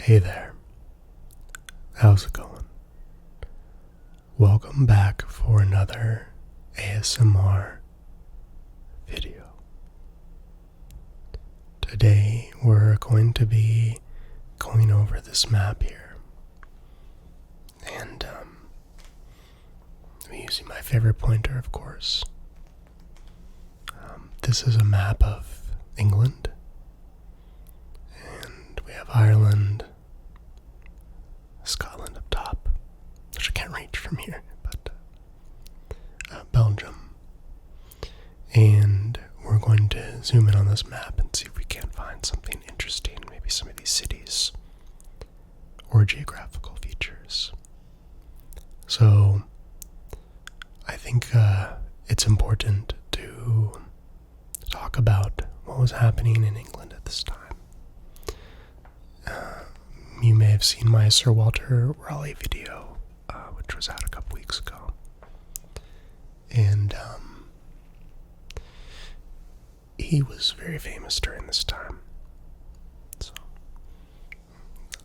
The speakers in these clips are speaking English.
Hey there, how's it going? Welcome back for another ASMR video. Today we're going to be going over this map here, and I'm using my favorite pointer, of course. This is a map of England, and we have Ireland, Scotland up top, which I can't reach from here, but Belgium. And we're going to zoom in on this map and see if we can find something interesting, maybe some of these cities or geographical features. So I think it's important to talk about what was happening in England at this time. You may have seen my Sir Walter Raleigh video, which was out a couple weeks ago. And he was very famous during this time. So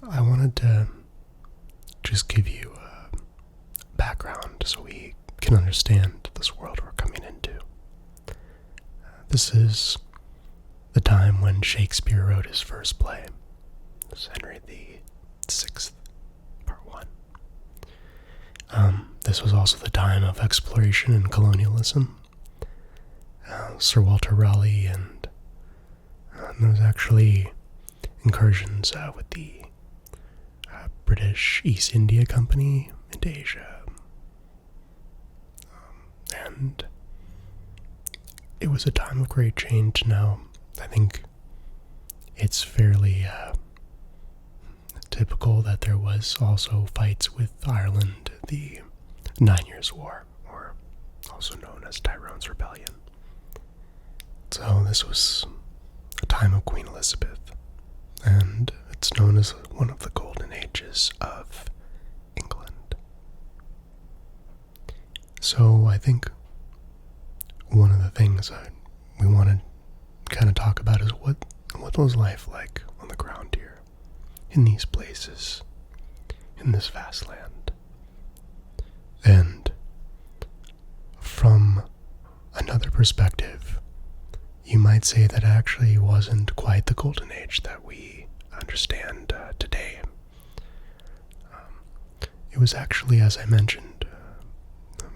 I wanted to just give you a background so we can understand this world we're coming into. This is the time when Shakespeare wrote his first play. This is Henry VI, Part 1. This was also the time of exploration and colonialism. Sir Walter Raleigh and there was actually incursions with the British East India Company into Asia. And it was a time of great change. Now, I think it's fairly typical that there was also fights with Ireland, the 9 Years' War, or also known as Tyrone's Rebellion. So this was a time of Queen Elizabeth, and it's known as one of the golden ages of England. So I think one of the things that we want to kind of talk about is what was life like on the ground here, in these places, in this vast land. And from another perspective, you might say that actually wasn't quite the golden age that we understand today. It was actually, as I mentioned,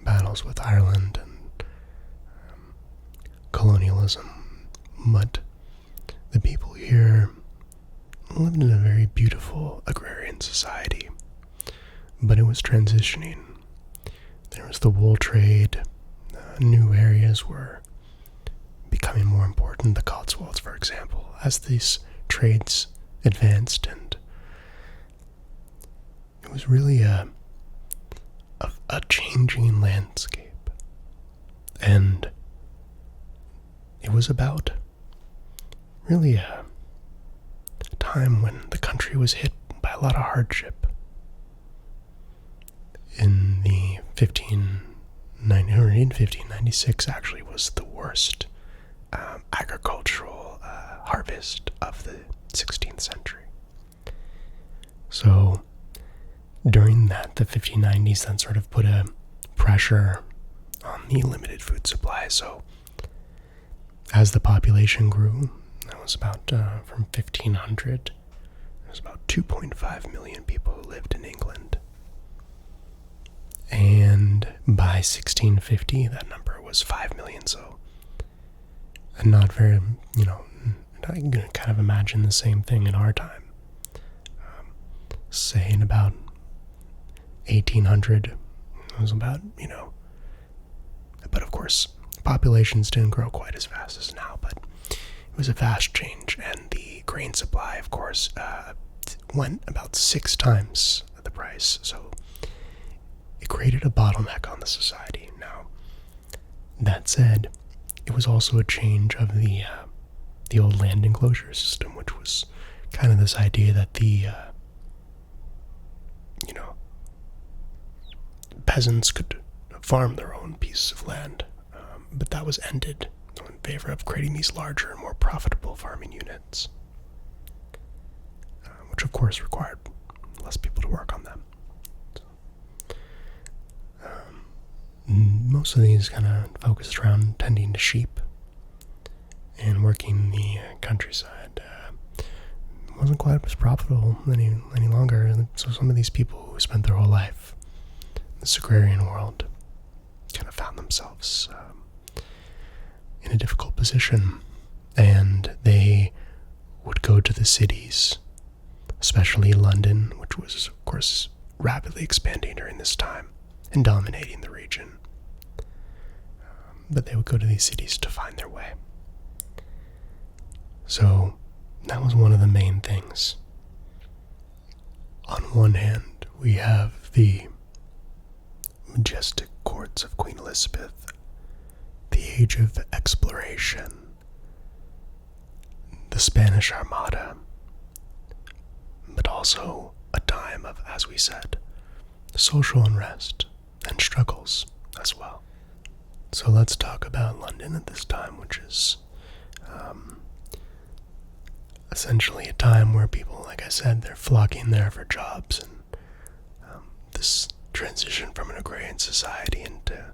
battles with Ireland and colonialism, but the people here lived in a very beautiful agrarian society, but it was transitioning. There was the wool trade, new areas were becoming more important, the Cotswolds, for example, as these trades advanced, and it was really a changing landscape. And it was about really a time when the country was hit by a lot of hardship. In 1596 actually was the worst agricultural harvest of the 16th century. So during that, the 1590s then sort of put a pressure on the limited food supply. So as the population grew, that was about from 1500, there was about 2.5 million people who lived in England. And by 1650, that number was 5 million. So, and not very, I can kind of imagine the same thing in our time. Say in about 1800, it was about, but of course, populations didn't grow quite as fast as now, but it was a fast change, and the grain supply, of course, went about 6 times the price, so it created a bottleneck on the society. Now, that said, it was also a change of the old land enclosure system, which was kind of this idea that the peasants could farm their own piece of land, but that was ended in favor of creating these larger, more profitable farming units. which of course required less people to work on them. Most of these kind of focused around tending to sheep and working the countryside. Wasn't quite as profitable any longer. So some of these people who spent their whole life in this agrarian world kind of found themselves in a difficult position, and they would go to the cities, especially London, which was, of course, rapidly expanding during this time and dominating the region. But they would go to these cities to find their way. So that was one of the main things. On one hand, we have the majestic courts of Queen Elizabeth, the age of exploration, the Spanish Armada, but also a time of, as we said, social unrest and struggles as well. So let's talk about London at this time, which is essentially a time where people, like I said, they're flocking there for jobs, and this transition from an agrarian society into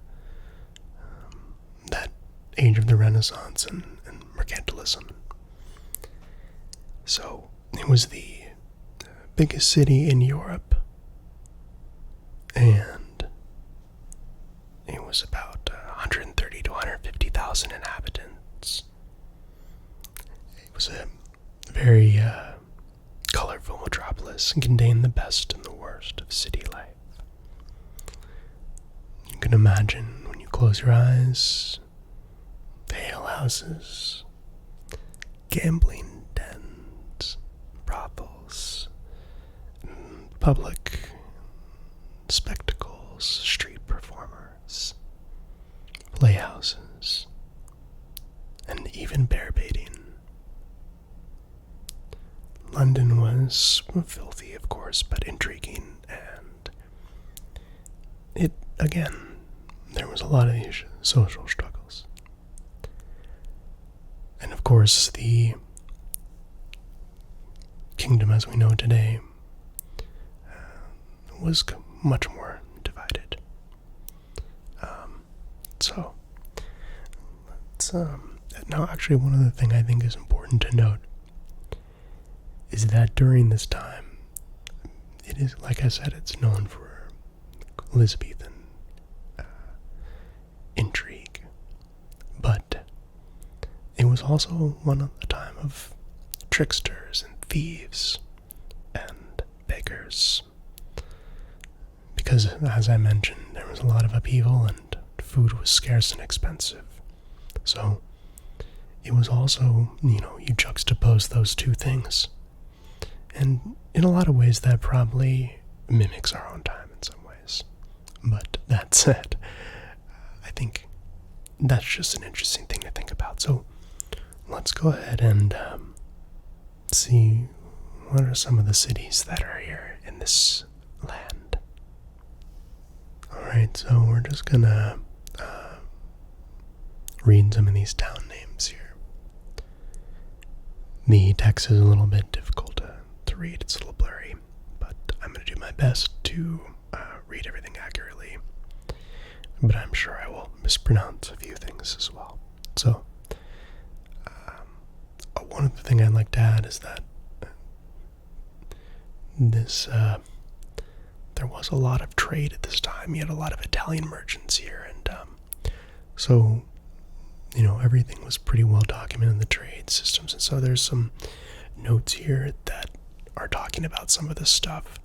that age of the Renaissance and mercantilism. So it was the biggest city in Europe, and it was about 130 to 150,000 inhabitants. It was a very colorful metropolis and contained the best and the worst of city life. You can imagine when you close your eyes, alehouses, gambling dens, brothels, public spectacles, street performers, playhouses, and even bear baiting. London was filthy, of course, but intriguing, and there was a lot of these social struggles. And of course, the kingdom as we know today was much more divided. So, let's, now actually one other thing I think is important to note is that during this time, it is, like I said, it's known for Elizabethan intrigue, but it was also a time of tricksters and thieves and beggars, because, as I mentioned, there was a lot of upheaval and food was scarce and expensive. So it was also, you juxtapose those two things. And in a lot of ways, that probably mimics our own time in some ways. But that said, I think that's just an interesting thing to think about. So let's go ahead and see what are some of the cities that are here in this land. Alright, so we're just gonna read some of these town names here. The text is a little bit difficult to read, it's a little blurry, but I'm going to do my best to read everything accurately, but I'm sure I will mispronounce a few things as well. So, one other thing I'd like to add is that there was a lot of trade at this time. You had a lot of Italian merchants here, and so everything was pretty well documented in the trade systems, and so there's some notes here that are talking about some of this stuff,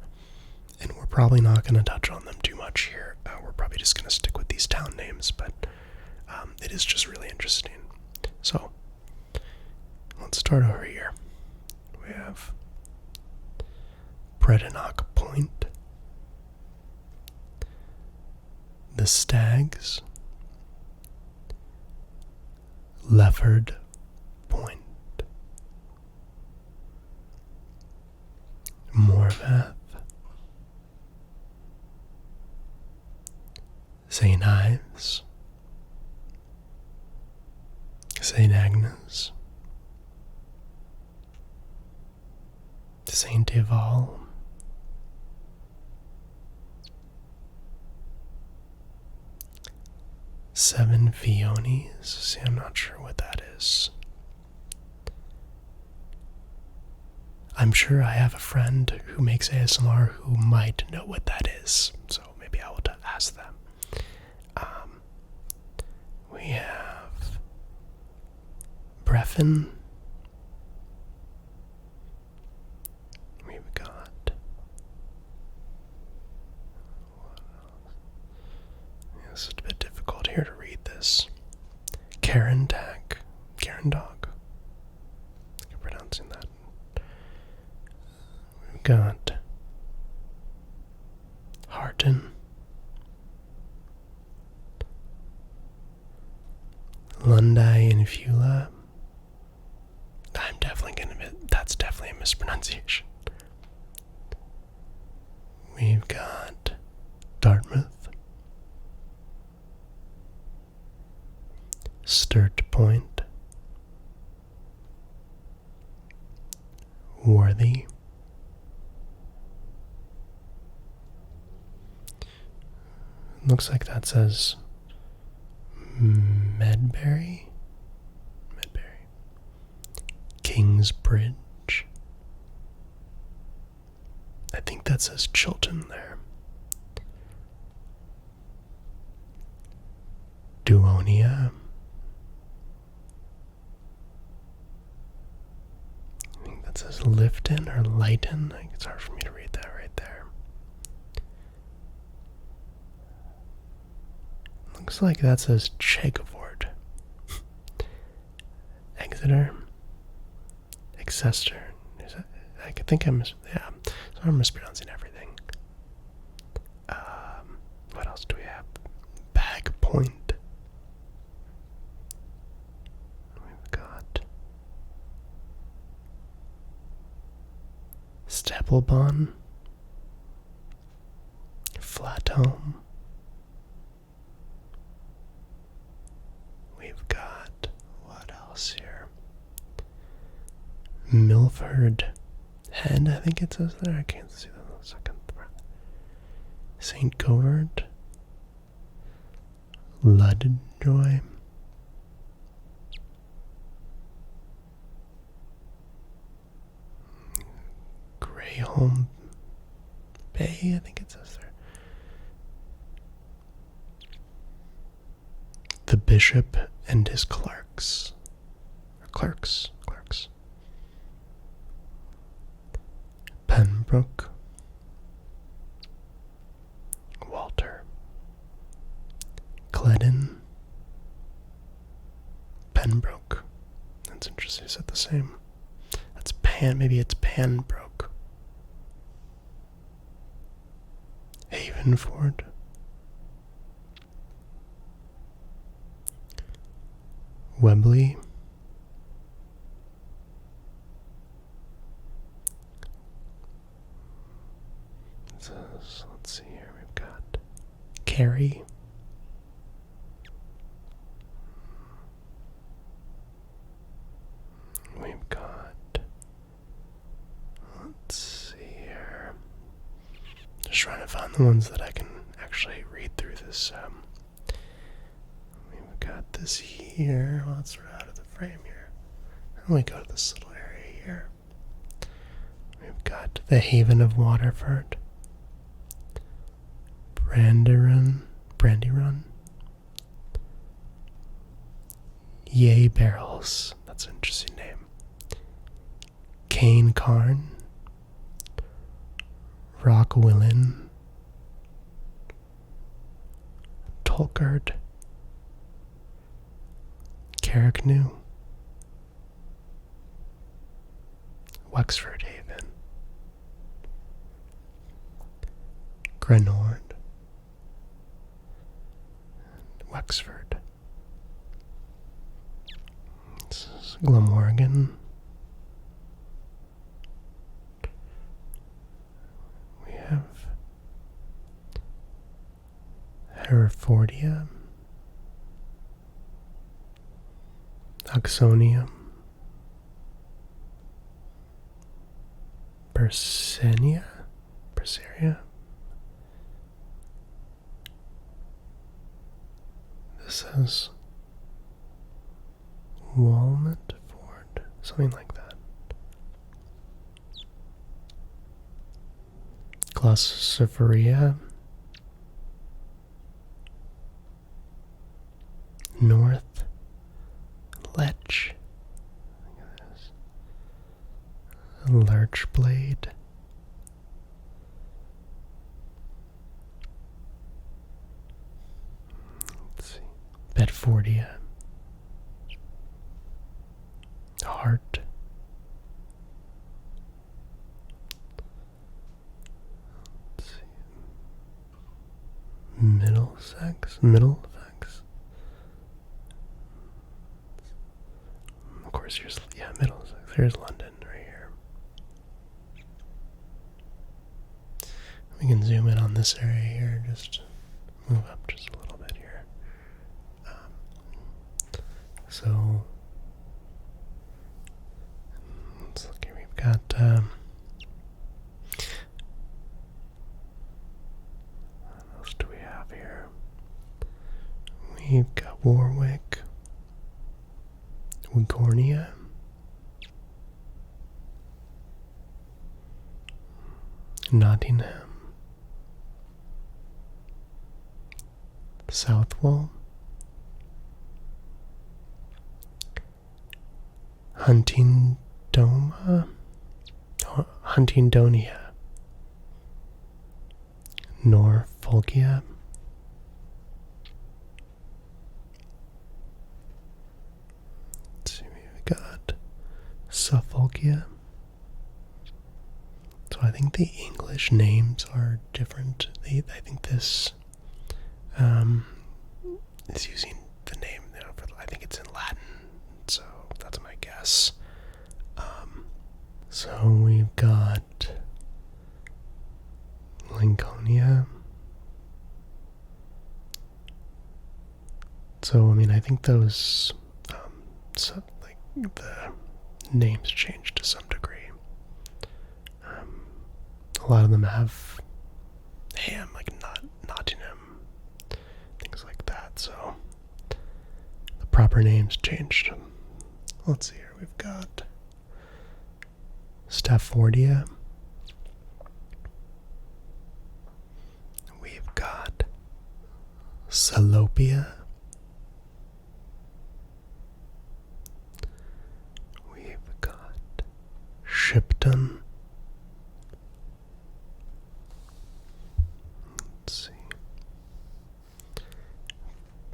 and we're probably not going to touch on them too much here. We're probably just going to stick with these town names, but it is just really interesting. So let's start over here. We have Bredennock Point, the Stags, Lefford Point, Morvath, St. Ives, St. Agnes, Saint Eval. Seven Vionis. See, I'm not sure what that is. I'm sure I have a friend who makes ASMR who might know what that is, so maybe I will ask them. We have Breffen. We've got it's a bit difficult here to read this. Karen Dog. I'm pronouncing that. We've got Harton. Lundai and Fula. That's definitely a mispronunciation. We've got Dartmouth. Sturt Point. Worthy. Looks like that says Medbury. Kingsbridge. I think that says Chilton there. Duonia. I think that says Lifton or Lighton. I think it's hard for me to read that right there. Looks like that says Chegavord. Exeter. Exeter. I think I'm mispronouncing everything. What else do we have? Bag Point. We've got Stapelbon. Flatholm. We've got what else here? Milford Head, I think it says there. I can't see that in a second. St. Covert. Ludjoy. Greyholm Bay, I think it says there. The Bishop and his clerks. Or clerks. Pembroke. Walter. Cledden. Pembroke. That's interesting. Is that the same? That's maybe it's Panbroke. Havenford. Webley. Let's see here. We've got Carey. We've got, let's see here. Just trying to find the ones that I can actually read through this. We've got this here. Well, it's out of the frame here. And we go to this little area here. We've got the Haven of Waterford. Brandy Run. Yay Barrels. That's an interesting name. Cane Carn. Rockwillen. Tolkard. Carricknew. Wexford Haven. Grenord. Wexford. This is Glamorgan. We have Herefordia. Oxonium. Persenia? Perseria? This says Walnut Ford, something like that. Glossophoria. North Lech. Lurchblade. Let's see. Bedfordia. Heart. Let's see. Middlesex. Of course, here's Middlesex. Here's London right here. We can zoom in on this area here. Just move up just a little bit here. So let's look here. We've got what else do we have here? We've got Warwick, Wigornia, Nottingham, Southwell, Huntingdonia, Norfolkia, let's see, we've got Suffolkia. So I think the English names are different. I think this is using the name, I think it's in Latin, so that's my guess. So we've got Lincolnia. So I mean, I think those like the names changed to some degree. A lot of them have ham, like Nottingham, things like that. So the proper names changed. Let's see here. We've got Staffordia. We've got Salopia. We've got Shipton. Let's see.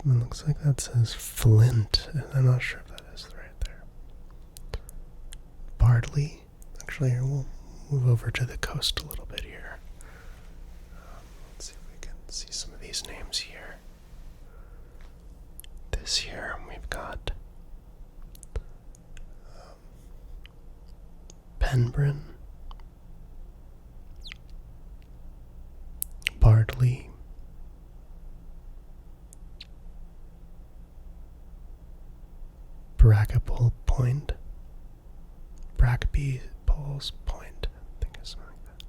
It looks like that says Flint. I'm not sure if that is right there. Bardley. Actually, here we'll move over to the coast a little bit here. Let's see if we can see some of these names here. This here, we've got Penbryn, Bardley, Brackapole Point, Brackbypole's Point, I think it's something like that.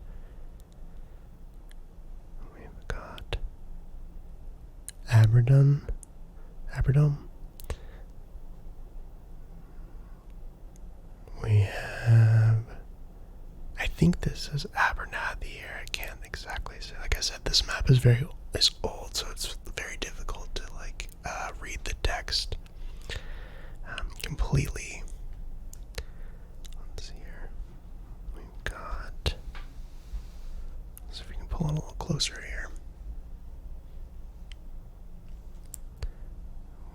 We've got Aberdom. We have, I think this is Abernathy here. I can't exactly say. Like I said, this map is old, so it's very difficult to read the text completely. Let's see here. We've got. Let's see if we can pull it a little closer here.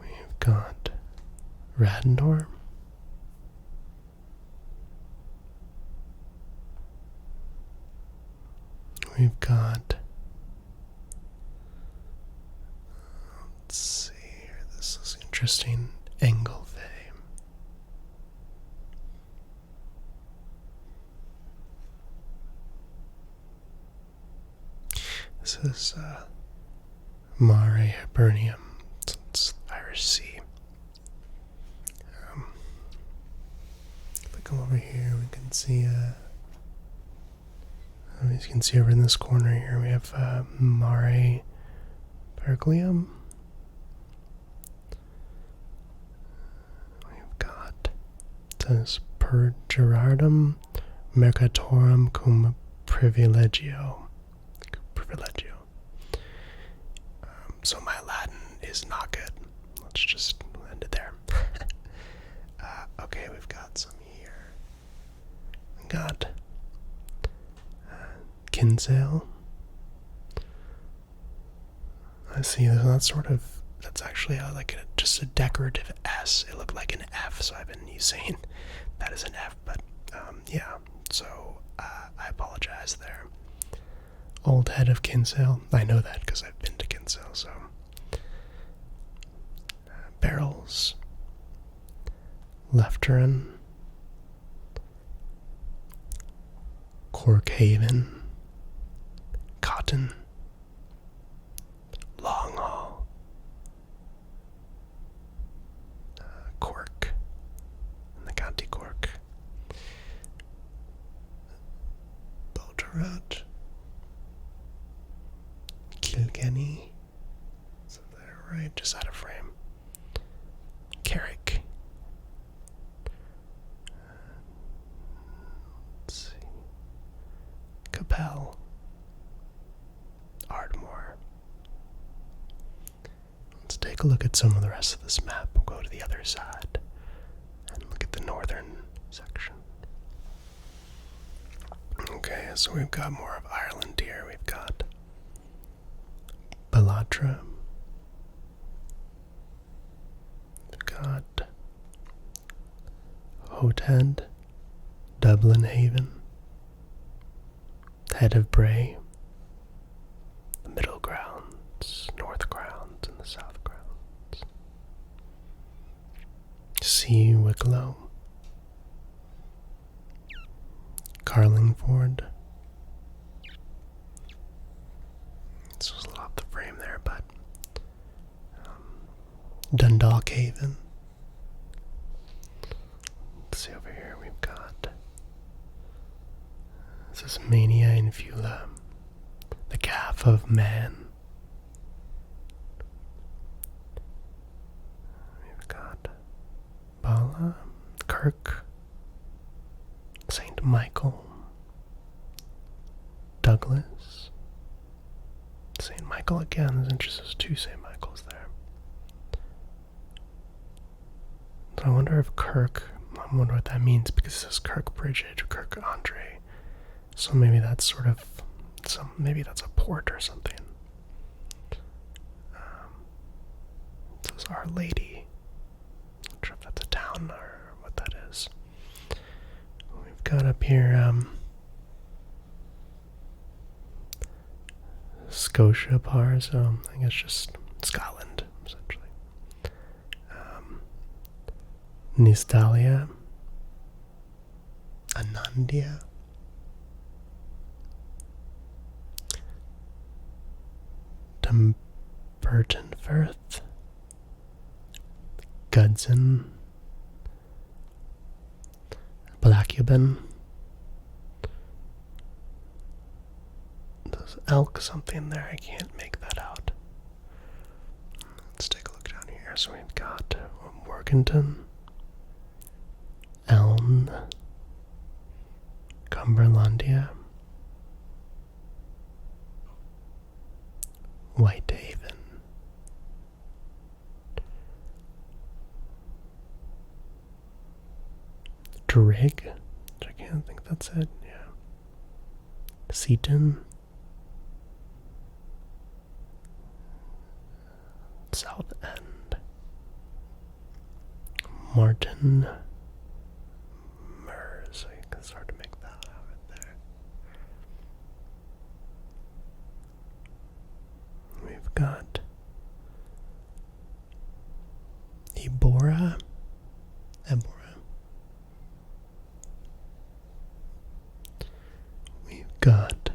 We've got Radendorf. We've got, let's see here, this is interesting, Engelvay. This is Mare Hibernium, it's Irish Sea. If we come over here, we can see As you can see over in this corner here, we have Mare Perglium. We've got this Per Gerardum Mercatorum cum privilegio. So my Latin is not good. Let's just end it there. Okay, we've got some here. We got Kinsale. I see that's actually just a decorative S. It looked like an F, so I've been saying that is an F, but yeah, so I apologize there. Old head of Kinsale. I know that because I've been to Kinsale, so. Barrels. Lefterin. Corkhaven. Cotton. Long Haul. Cork. And the County Cork. Belgerot. Kilkenny. Is that right? Just out of frame. Carrick. Let's see. Capel. Ardmore. Let's take a look at some of the rest of this map. We'll go to the other side and look at the northern section. Okay, so we've got more of Ireland here. We've got Balatra. We've got Hothead, Dublin Haven, Head of Bray, the Middle Grounds, North Grounds, and the South Grounds. Sea Wicklow, Carlingford. This was a lot of the frame there, but Dundalk Haven. Let's see over here. We've got this is Mania Infula, the Calf of Man. We've got Bala, Kirk, St. Michael, Douglas, St. Michael again. There's interesting, there's two St. Michaels there. So I wonder if Kirk, I wonder what that means because it says Kirk Bridget or Kirk Andre. So maybe that's sort of maybe that's a port or something. It says Our Lady. Not sure if that's a town or what that is. We've got up here Scotia Par, so I guess just Scotland, essentially. Nistalia, Anandia, Dumbarton Firth, Gudson, Blackubin. There's elk something there, I can't make that out. Let's take a look down here. So we've got Morganton, Elm, Cumberlandia, Whitehaven, Drigg, I can't think that's it, yeah. Seaton, South End, Martin, Mers, I can start to make that out right there. We've got Ebora. We've got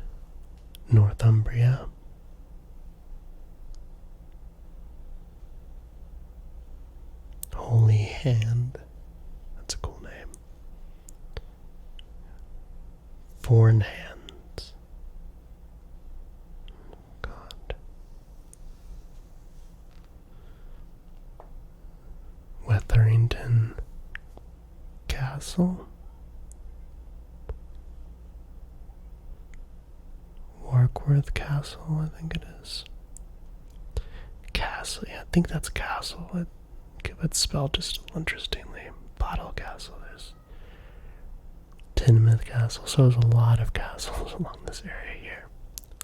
Northumbria. Holy Hand. That's a cool name. Foreign Hands. Castle. Warkworth Castle, I think it is. Castle, yeah, I think that's Castle. It's spelled just a little interestingly. Bottle Castle is. Tinmouth Castle, so there's a lot of castles along this area here.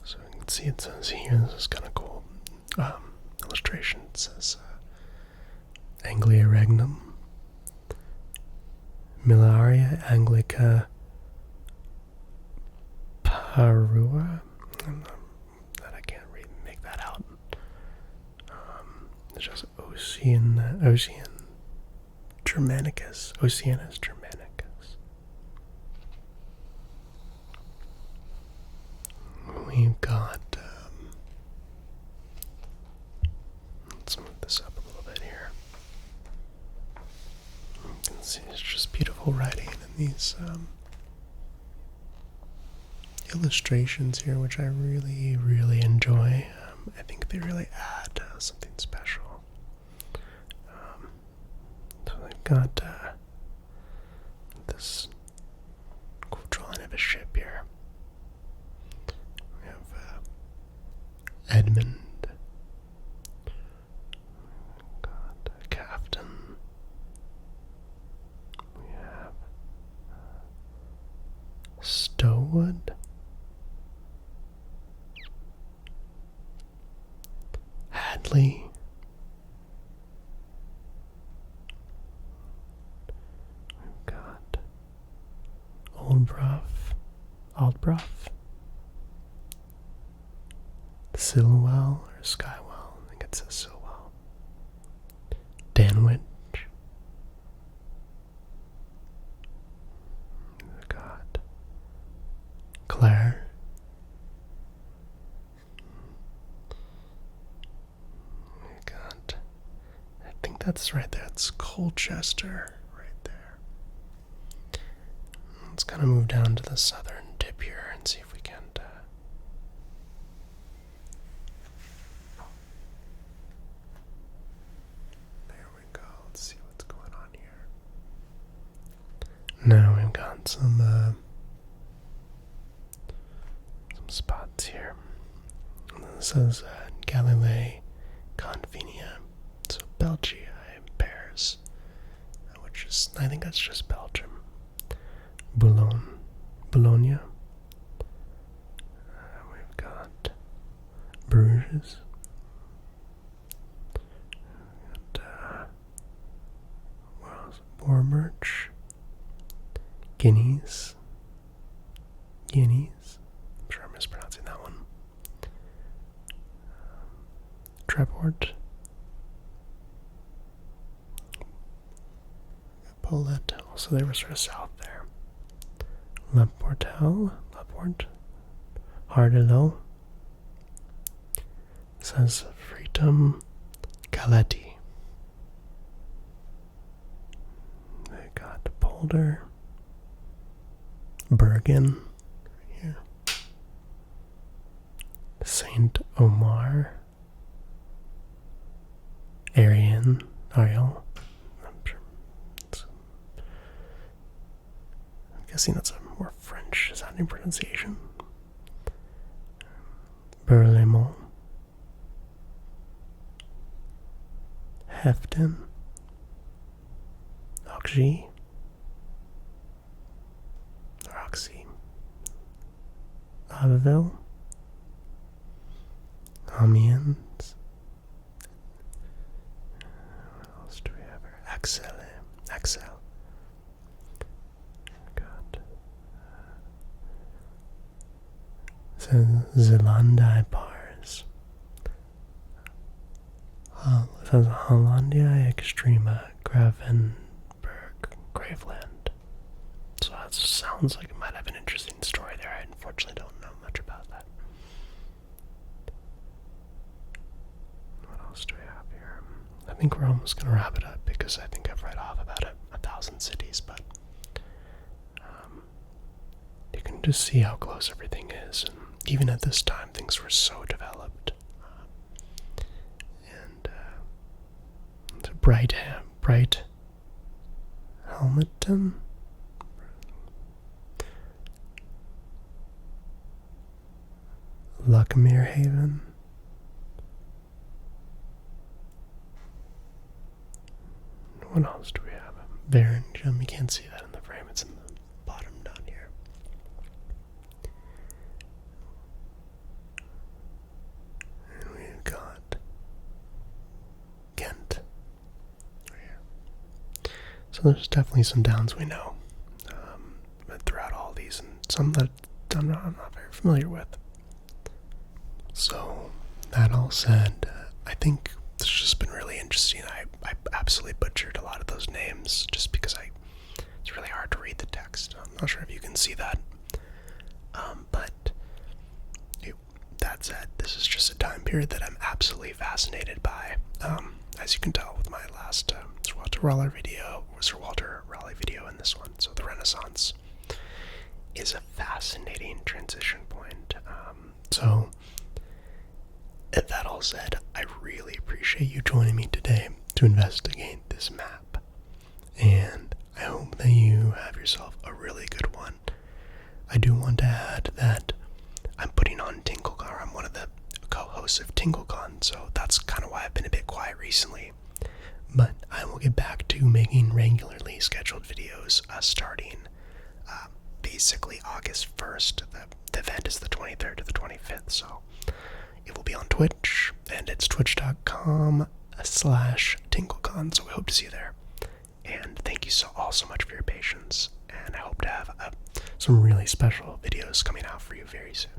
So you can see it says here, this is kind of cool illustration. It says Anglia Regnum, Millaria Anglica Parua. That I can't really make that out. There's just Ocean Germanicus. Oceanus Germanicus. We've got. Let's move this up a little bit here. You can see it's just beautiful writing and these illustrations here, which I really, really enjoy. I think they really add something special. So I've got this cool drawing of a ship here. We have Edmund. We've got a captain. We have Stowood. Hadley. We've got Aldbrough, Silwell or Skywell, I think it says Silwell, Danwich. We've got Clare. We've got, I think that's right there, it's Colchester right there. Let's kind of move down to the southern tip here and see if we can. There we go. Let's see what's going on here. Now we've got some spots here. This says Galilee, Confinia, so Belgium pairs, which is, I think that's just Belgium. Bologna. We've got Bruges. We've got Bormerch. Guineas. I'm sure I'm mispronouncing that one. Treport. Paulette. Also, they were sort of south there. Laporte. Hardelo. Says Freedom Galetti. They got Boulder. Bergen. Right here. Saint Omar. Ariel. I'm guessing that's a more French sounding pronunciation. Berlaymont. Hefton. Oxy. Abbeville. Amiens. What else do we have here? Axel. God. Zeelandai Pars. It says Hollandia Extrema Gravenberg Graveland. So that sounds like it might have an interesting story there. I unfortunately don't know much about that. What else do we have here? I think we're almost going to wrap it up because I think I've read off about 1,000 cities, but you can just see how close everything is. And even at this time, things were so developed. And it's Bright Helmeton. Luckmere Haven. What else do we have? Belgium. You can't see that in the frame. It's in the bottom down here. And we've got Kent. Right here. So there's definitely some downs we know throughout all these, and some that I'm not very familiar with. So, that all said, I think it's just been really interesting. I absolutely butchered a lot of those names just because it's really hard to read the text. I'm not sure if you can see that. But that said, this is just a time period that I'm absolutely fascinated by. As you can tell with my last Sir Walter Raleigh video and this one. So the Renaissance is a fascinating transition point. So, if that all said, I really appreciate you joining me today to investigate this map. And I hope that you have yourself a really good one. I do want to add that I'm putting on TinkleCon, or I'm one of the co-hosts of TinkleCon, so that's kind of why I've been a bit quiet recently. But I will get back to making regularly scheduled videos starting basically August 1st. The event is the 23rd to the 25th, so it will be on Twitch, and it's twitch.com/TinkleCon, so we hope to see you there. And thank you all so much for your patience, and I hope to have some really special videos coming out for you very soon.